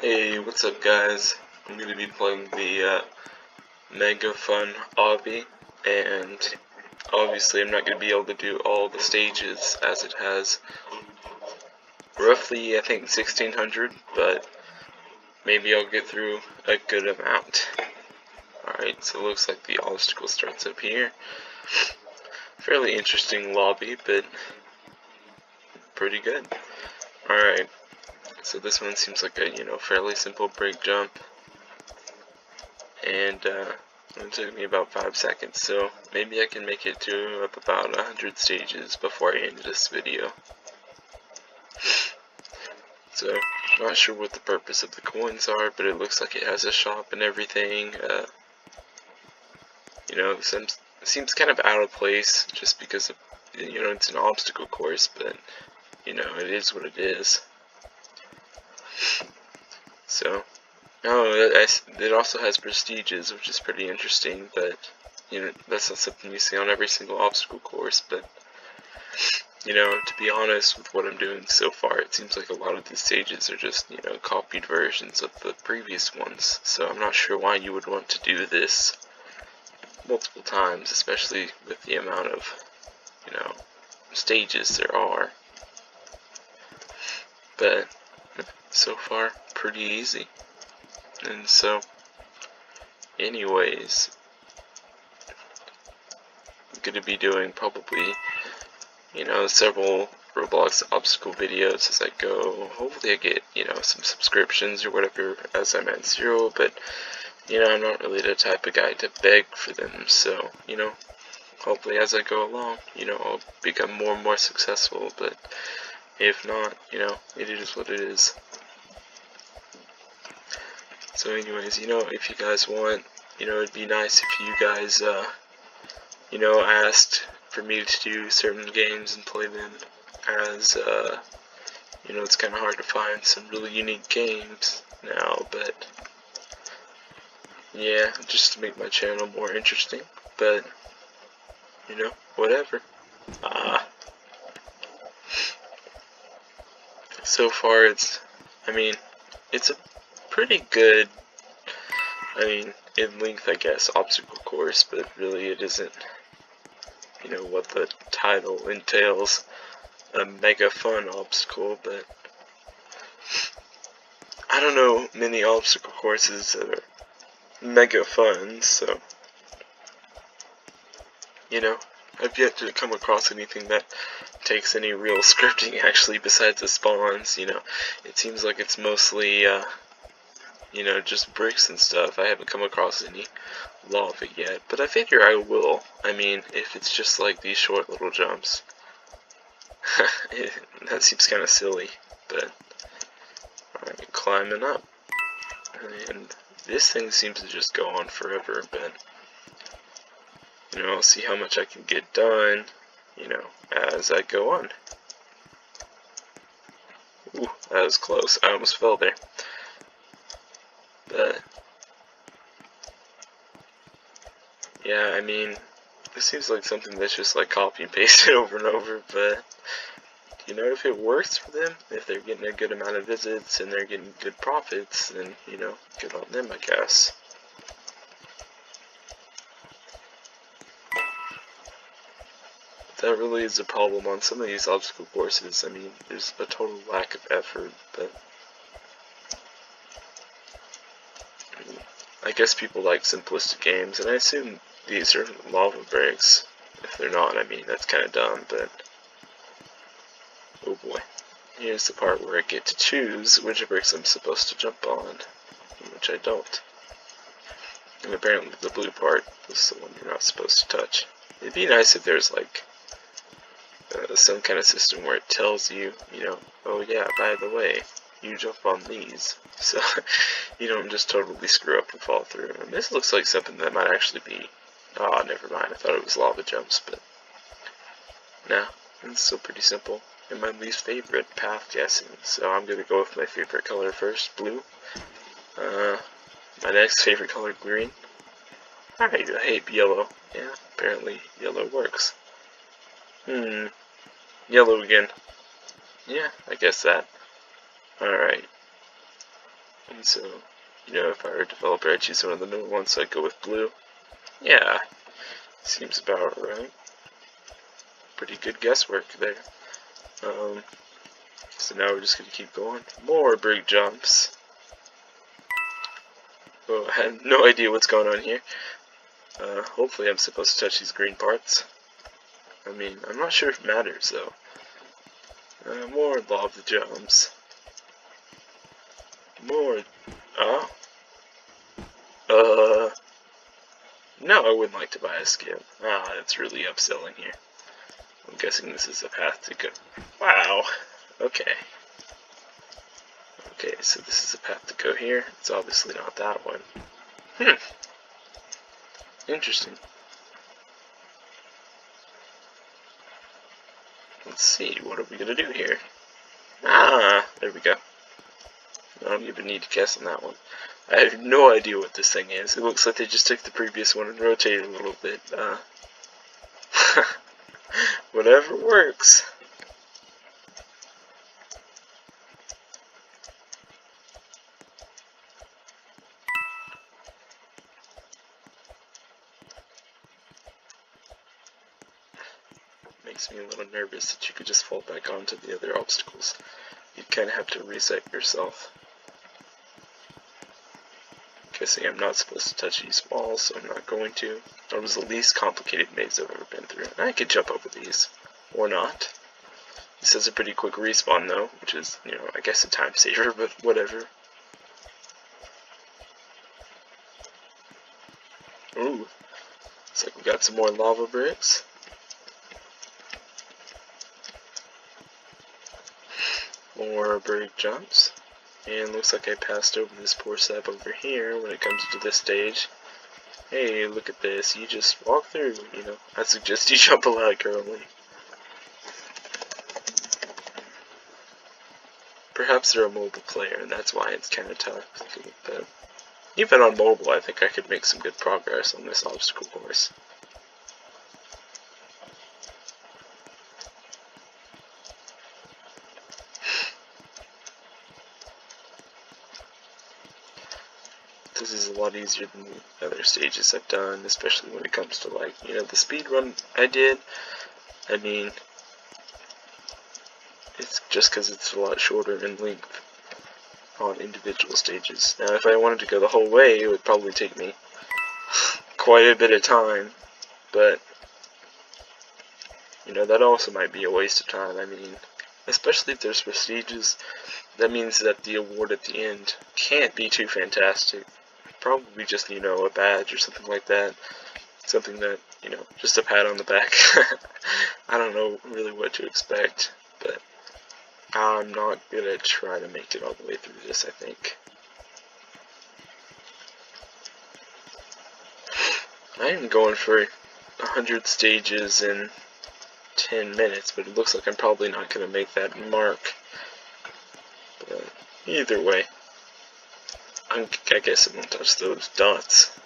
Hey, what's up guys? I'm going to be playing the mega fun Obby, and obviously I'm not going to be able to do all the stages as it has roughly, I think, 1600, but maybe I'll get through a good amount. Alright, so it looks like the obstacle starts up here. Fairly interesting lobby, but pretty good. Alright, so this one seems like a, fairly simple break jump. And it took me about 5 seconds, so maybe I can make it to up about 100 stages before I end this video. So, not sure what the purpose of the coins are, but it looks like it has a shop and everything. It seems kind of out of place just because of, it's an obstacle course, but, it is what it is. So, it also has prestiges, which is pretty interesting, but, that's not something you see on every single obstacle course, but, to be honest with what I'm doing so far, it seems like a lot of these stages are just, copied versions of the previous ones, so I'm not sure why you would want to do this multiple times, especially with the amount of, stages there are. But, so far, pretty easy. And so, anyways, I'm going to be doing probably, several Roblox obstacle videos as I go. Hopefully I get, some subscriptions or whatever as I'm at 0, but, I'm not really the type of guy to beg for them, so, hopefully as I go along, I'll become more and more successful, but if not, it is what it is. So anyways, if you guys want, it'd be nice if you guys, asked for me to do certain games and play them as, it's kind of hard to find some really unique games now, but, yeah, just to make my channel more interesting, but, whatever. So far it's a pretty good, in length, I guess, obstacle course, but really it isn't, what the title entails, a mega fun obstacle, but I don't know many obstacle courses that are mega fun, so, I've yet to come across anything that takes any real scripting actually besides the spawns. It seems like it's mostly, just bricks and stuff. I haven't come across any lava yet, but I figure I will. If it's just like these short little jumps. That seems kind of silly, but alright, climbing up. And this thing seems to just go on forever, but I'll see how much I can get done, as I go on. Ooh, that was close. I almost fell there. But, yeah, this seems like something that's just like copy and pasted over and over, but, if it works for them, if they're getting a good amount of visits and they're getting good profits, then, good on them, I guess. That really is a problem on some of these obstacle courses. There's a total lack of effort, but I guess people like simplistic games, and I assume these are lava breaks. If they're not, that's kind of dumb, but oh boy. Here's the part where I get to choose which bricks I'm supposed to jump on, which I don't. And apparently the blue part is the one you're not supposed to touch. It'd be nice if there's like some kind of system where it tells you, oh yeah, by the way, you jump on these, so you don't just totally screw up and fall through. And this looks like something that might actually be, oh, never mind, I thought it was lava jumps, but no, it's still pretty simple. And my least favorite path guessing, so I'm gonna go with my favorite color first, blue. My next favorite color, green. Alright, I hate yellow. Yeah, apparently yellow works. Yellow again. Yeah, I guess that. Alright. And so, you know, if I were a developer, I'd choose one of the newer ones, so I'd go with blue. Yeah, seems about right. Pretty good guesswork there. So now we're just going to keep going. More brig jumps. Oh, I have no idea what's going on here. Hopefully I'm supposed to touch these green parts. I mean, I'm not sure if it matters, though. More lava jumps. More... No, I wouldn't like to buy a skin. That's really upselling here. I'm guessing this is a path to go. Wow. Okay. Okay, so this is a path to go here. It's obviously not that one. Interesting. Let's see, what are we gonna do here? There we go. I don't even need to guess on that one. I have no idea what this thing is. It looks like they just took the previous one and rotated a little bit. Whatever works. Makes me a little nervous that you could just fall back onto the other obstacles. You'd kind of have to reset yourself. Guessing I'm not supposed to touch these walls, so I'm not going to. That was the least complicated maze I've ever been through. I could jump over these. Or not. This has a pretty quick respawn though, which is, you know, I guess a time saver, but whatever. Ooh. Looks like we got some more lava bricks. More brig jumps. And looks like I passed over this poor sap over here when it comes to this stage. Hey, look at this. You just walk through, you know. I suggest you jump a lot currently. Perhaps they're a mobile player and that's why it's kind of tough. But even on mobile, I think I could make some good progress on this obstacle course. This is a lot easier than the other stages I've done, especially when it comes to, like, you know, the speed run I did. I mean, it's just because it's a lot shorter in length on individual stages. Now, if I wanted to go the whole way, it would probably take me quite a bit of time, but, you know, that also might be a waste of time. I mean, especially if there's prestiges, that means that the award at the end can't be too fantastic. Probably just, you know, a badge or something like that. Something that, you know, just a pat on the back. I don't know really what to expect, but I'm not gonna try to make it all the way through this, I think. I am going for 100 stages in 10 minutes, but it looks like I'm probably not gonna make that mark. But either way, I guess I won't touch those dots.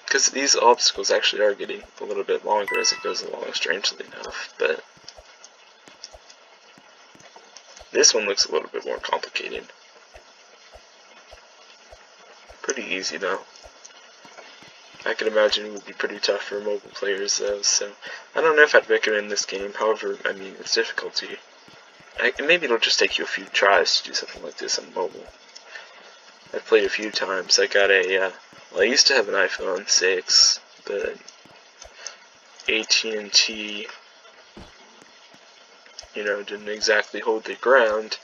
Because these obstacles actually are getting a little bit longer as it goes along, strangely enough, but this one looks a little bit more complicated. Pretty easy though. I can imagine it would be pretty tough for mobile players though, so I don't know if I'd recommend this game. However, I mean, its difficulty, maybe it'll just take you a few tries to do something like this on mobile. I've played a few times. I got a, well, I used to have an iPhone 6, but AT&T, you know, didn't exactly hold their ground,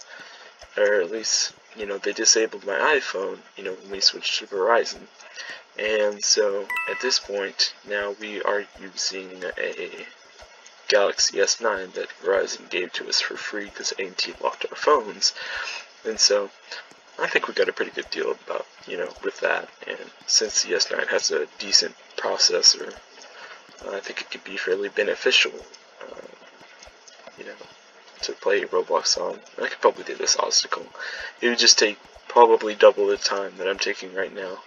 or at least, you know, they disabled my iPhone, you know, when we switched to Verizon. And so, at this point, now we are using a Galaxy S9 that Verizon gave to us for free because AT&T locked our phones. And so, I think we got a pretty good deal about, you know, with that. And since the S9 has a decent processor, I think it could be fairly beneficial, you know, to play Roblox on. I could probably do this obstacle. It would just take probably double the time that I'm taking right now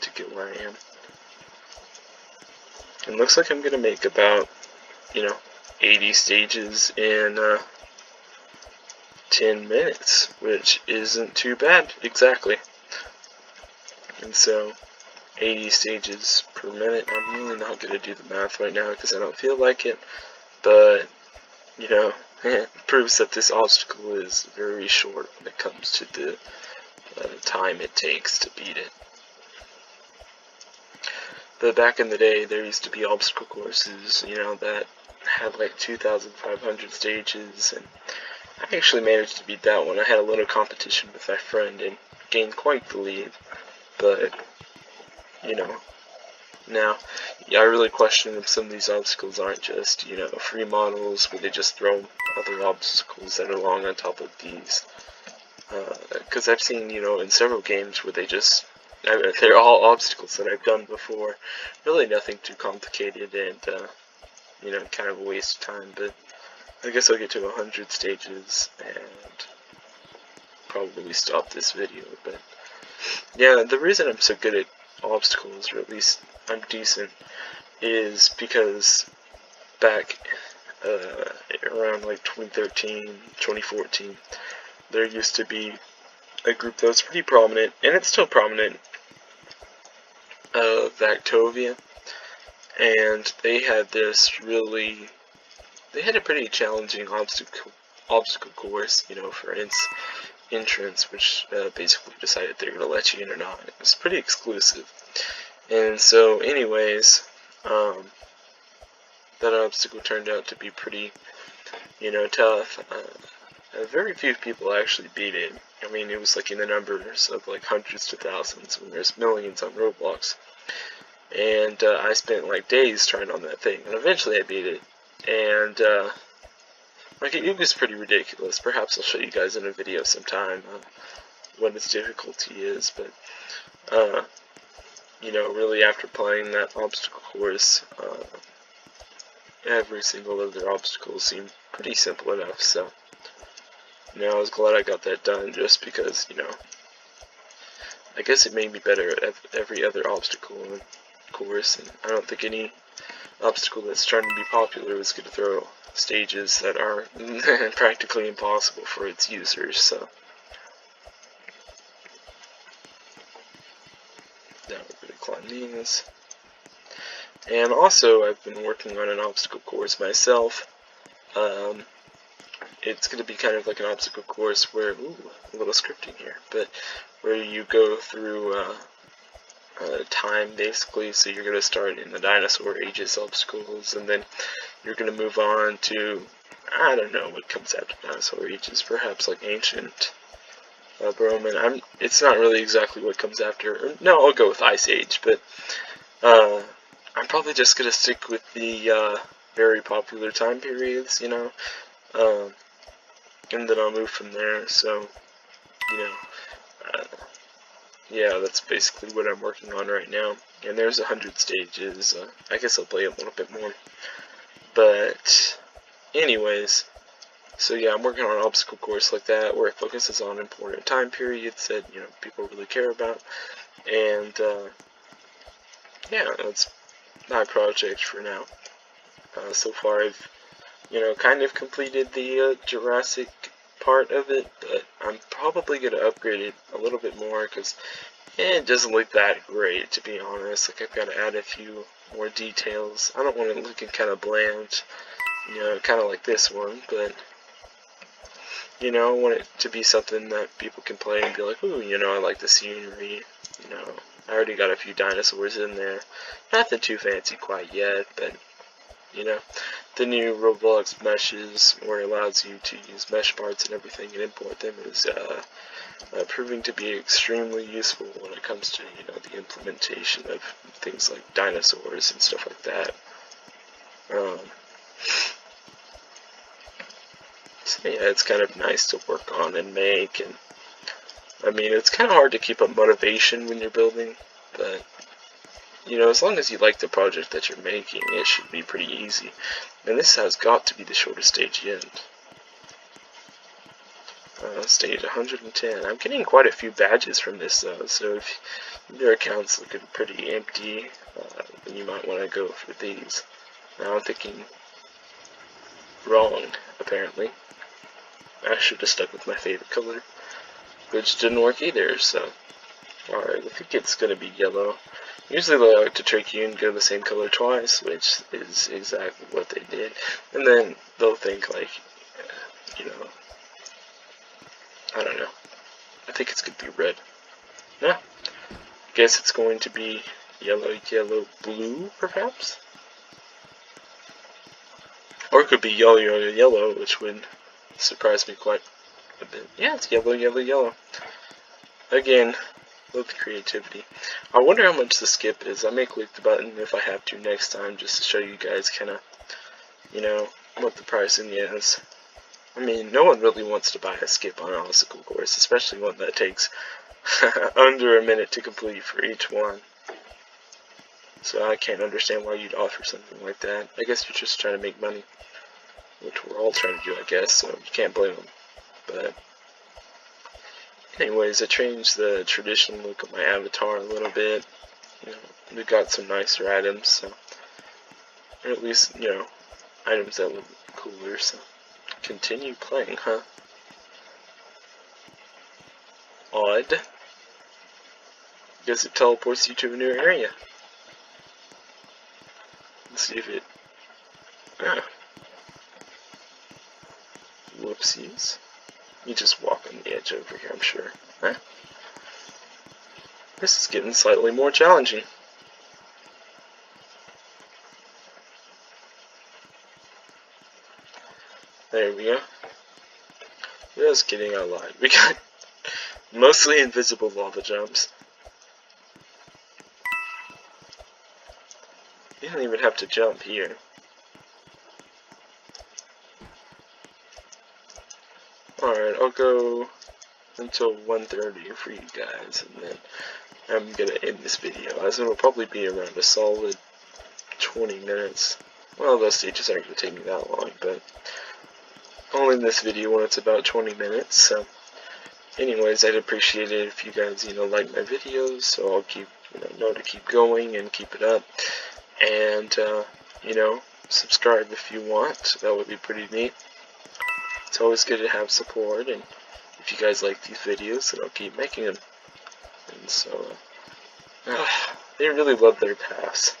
to get where I am. It looks like I'm gonna make about, you know, 80 stages in 10 minutes, which isn't too bad exactly. And so 80 stages per minute. I'm really not going to do the math right now because I don't feel like it, but you know, it proves that this obstacle is very short when it comes to the time it takes to beat it. But back in the day, there used to be obstacle courses, you know, that had like 2,500 stages, and I actually managed to beat that one. I had a little competition with my friend and gained quite the lead, but, you know, now, yeah, I really question if some of these obstacles aren't just, you know, free models where they just throw other obstacles that are long on top of these. Because I've seen, you know, in several games where they're all obstacles that I've done before. Really nothing too complicated and, you know, kind of a waste of time. But I guess I'll get to 100 stages and probably stop this video. But yeah, the reason I'm so good at obstacles, or at least I'm decent, is because back around like 2013, 2014, there used to be a group that was pretty prominent, and it's still prominent, Vactovia, and they had a pretty challenging obstacle course, you know, for entrance, which basically decided they were going to let you in or not. It was pretty exclusive. And so, anyways, that obstacle turned out to be pretty, you know, tough. Very few people actually beat it. I mean, it was like in the numbers of like hundreds to thousands when there's millions on Roblox. And I spent like days trying on that thing, and eventually I beat it. And like it was pretty ridiculous. Perhaps I'll show you guys in a video sometime what its difficulty is. But you know, really after playing that obstacle course, every single of their obstacles seemed pretty simple enough. So, you know, I was glad I got that done just because, you know, I guess it made me better at every other obstacle and course, and I don't think any obstacle that's trying to be popular is going to throw stages that are practically impossible for its users. So now we're going to climb these. And also, I've been working on an obstacle course myself. It's going to be kind of like an obstacle course where, ooh, a little scripting here, but where you go through time basically. So you're going to start in the dinosaur ages obstacles, and then you're going to move on to, I don't know what comes after dinosaur ages, perhaps like ancient Roman. It's not really exactly what comes after. No, I'll go with Ice Age, but I'm probably just going to stick with the very popular time periods, you know, and then I'll move from there. So, you know, yeah, that's basically what I'm working on right now. And there's 100 stages. I guess I'll play a little bit more. But, anyways, so yeah, I'm working on an obstacle course like that where it focuses on important time periods that, you know, people really care about. And, yeah, that's my project for now. So far I've, you know, kind of completed the Jurassic part of it, but I'm probably going to upgrade it a little bit more because it doesn't look that great, to be honest. Like, I've got to add a few more details. I don't want it looking kind of bland, you know, kind of like this one, but, you know, I want it to be something that people can play and be like, ooh, you know, I like the scenery, you know. I already got a few dinosaurs in there. Nothing too fancy quite yet, but, you know, the new Roblox meshes, where it allows you to use mesh parts and everything and import them, is proving to be extremely useful when it comes to, you know, the implementation of things like dinosaurs and stuff like that. So yeah, it's kind of nice to work on and make, and I mean, it's kind of hard to keep up motivation when you're building, but, you know, as long as you like the project that you're making, it should be pretty easy. And this has got to be the shortest stage yet. Stage 110. I'm getting quite a few badges from this, though, so if your account's looking pretty empty, then you might want to go for these. Now I'm thinking wrong, apparently. I should have stuck with my favorite color, which didn't work either, so. Alright, I think it's going to be yellow. Usually they like to trick you and go the same color twice, which is exactly what they did. And then they'll think like, you know, I don't know. I think it's going to be red. Yeah. Guess it's going to be yellow, yellow, blue, perhaps? Or it could be yellow, yellow, yellow, which would surprise me quite a bit. Yeah, it's yellow, yellow, yellow. Again, love the creativity. I wonder how much the skip is. I may click the button if I have to next time, just to show you guys kind of, you know, what the pricing is. I mean, no one really wants to buy a skip on an obstacle course, especially one that takes under a minute to complete for each one. So I can't understand why you'd offer something like that. I guess you're just trying to make money, which we're all trying to do, I guess, so you can't blame them. But anyways, I changed the traditional look of my avatar a little bit. You know, we got some nicer items, so, or at least, you know, items that look cooler, so continue playing, huh? Odd. Guess it teleports you to a new area. Let's see if it... Ah. Whoopsies. You just walk on the edge over here, I'm sure. Huh? This is getting slightly more challenging. There we go. Just kidding, I lied. We got mostly invisible lava jumps. You don't even have to jump here. Alright, I'll go until 1:30 for you guys, and then I'm gonna end this video, as it'll probably be around a solid 20 minutes. Well, those stages aren't gonna take me that long, but only in this video when it's about 20 minutes, so anyways, I'd appreciate it if you guys, you know, like my videos, so I'll keep, you know to keep going and keep it up, and, you know, subscribe if you want. That would be pretty neat. It's always good to have support, and if you guys like these videos, then I'll keep making them. And so, they really love their paths.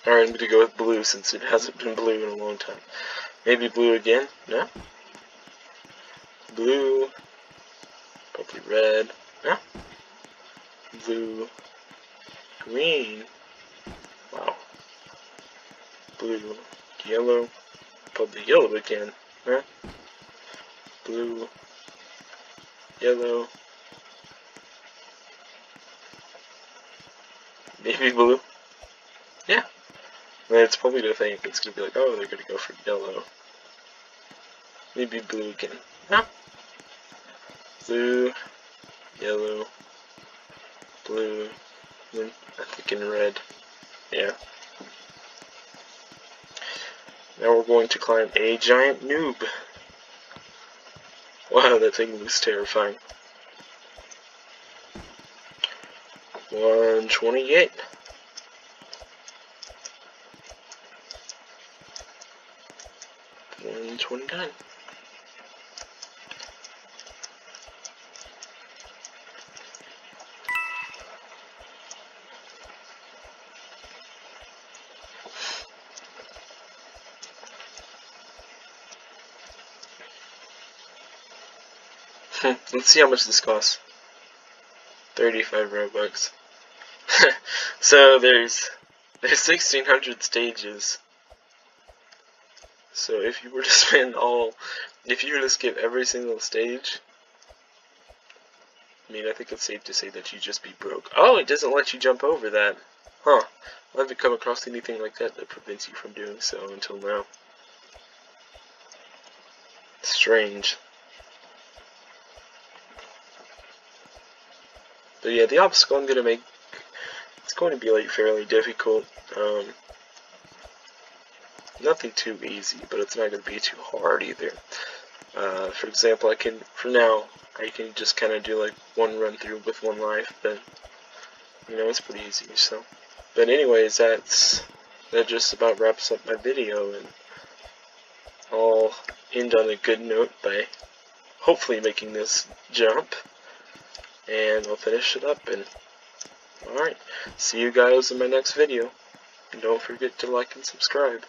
Alright, I'm going to go with blue since it hasn't been blue in a long time. Maybe blue again? No? Blue. Probably red. No? Blue. Green. Wow. Blue. Yellow. Probably yellow again. Huh? Blue. Yellow. Maybe blue. Yeah. It's probably the thing. It's gonna be like, oh, they're gonna go for yellow. Maybe blue again. No. Blue. Yellow. Blue. Then I think in red. Yeah. Now we're going to climb a giant noob. Wow, that thing looks terrifying. 128. And 29. Let's see how much this costs. 35 Robux. So there's 1,600 stages. So if you were to if you were to skip every single stage, I mean, I think it's safe to say that you'd just be broke. Oh, it doesn't let you jump over that. Huh. I haven't come across anything like that that prevents you from doing so until now. Strange. But yeah, the obstacle I'm gonna make, it's going to be like fairly difficult. Nothing too easy, but it's not gonna be too hard either. For example, for now, I can just kind of do like one run through with one life, but you know, it's pretty easy. So, but anyways, that just about wraps up my video, and I'll end on a good note by hopefully making this jump, and we'll finish it up. And alright, see you guys in my next video. And don't forget to like and subscribe.